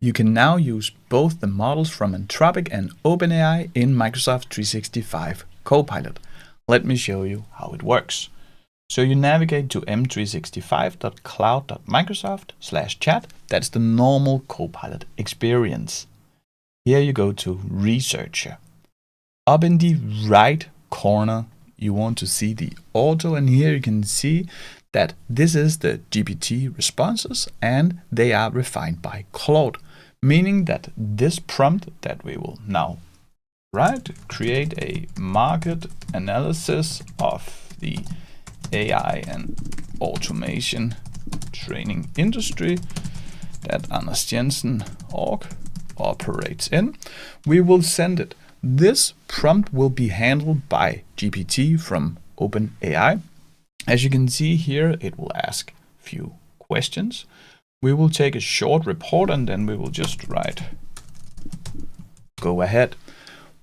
You can now use both the models from Anthropic and OpenAI in Microsoft 365 Copilot. Let me show you how it works. So you navigate to m365.cloud.microsoft/chat. That's the normal Copilot experience. Here you go to Researcher. Up in the right corner, you want to see the auto, and here you can see that this is the GPT responses and they are refined by Claude, meaning that this prompt that we will now write, create a market analysis of the AI and automation training industry that Anders Jensen Org operates in, we will send it. This prompt will be handled by GPT from OpenAI. As you can see here, it will ask a few questions. We will take a short report and then we will just write, go ahead.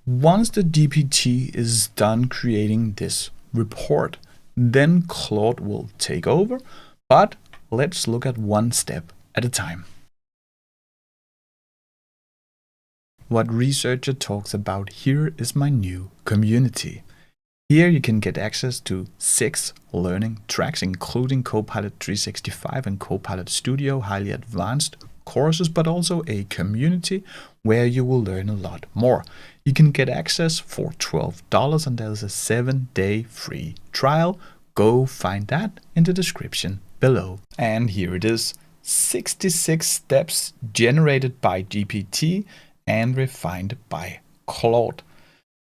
Once the GPT is done creating this report, then Claude will take over, but let's look at one step at a time. What Researcher talks about here is my new community. Here you can get access to 6 learning tracks, including Copilot 365 and Copilot Studio, highly advanced courses, but also a community where you will learn a lot more. You can get access for $12 and there's a 7-day free trial. Go find that in the description below. And here it is, 66 steps generated by GPT and refined by Claude.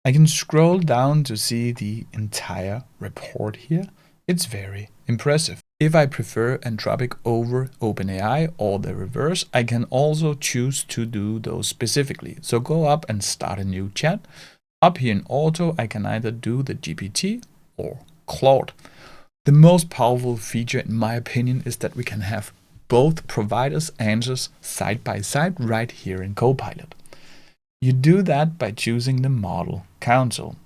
I can scroll down to see the entire report here. It's very impressive. If I prefer Anthropic over OpenAI or the reverse, I can also choose to do those specifically. So go up and start a new chat. Up here in Auto, I can either do the GPT or Claude. The most powerful feature, in my opinion, is that we can have both providers' answers side by side right here in Copilot. You do that by choosing the model council.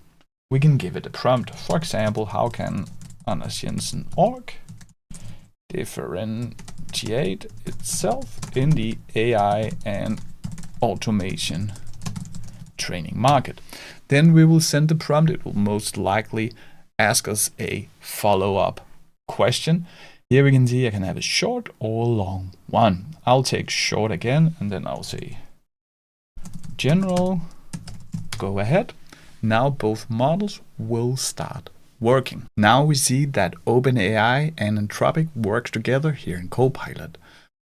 We can give it a prompt. For example, how can Anders Jensen Org differentiate itself in the AI and automation training market? Then we will send the prompt. It will most likely ask us a follow-up question. Here we can see I can have a short or long one. I'll take short again, and then I'll say general, go ahead. Now both models will start working. Now we see that OpenAI and Anthropic work together here in Copilot.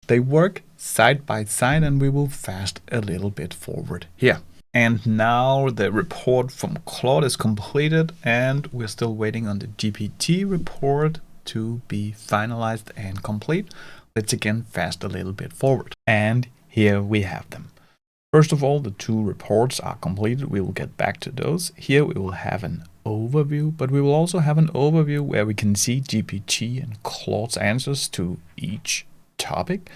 They work side by side and we will fast a little bit forward here. And now the report from Claude is completed and we're still waiting on the GPT report to be finalized and complete. Let's again fast a little bit forward. And here we have them. First of all, the 2 reports are completed. We will get back to those. Here we will have an overview, but we will also have an overview where we can see GPT and Claude's answers to each topic.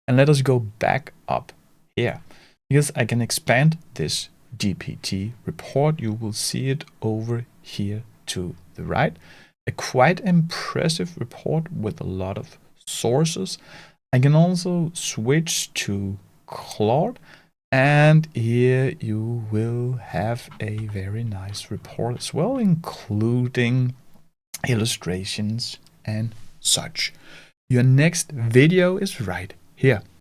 And let us go back up here because I can expand this GPT report. You will see it over here to the right. A quite impressive report with a lot of sources. I can also switch to Claude. And here you will have a very nice report as well, including illustrations and such. Your next video is right here.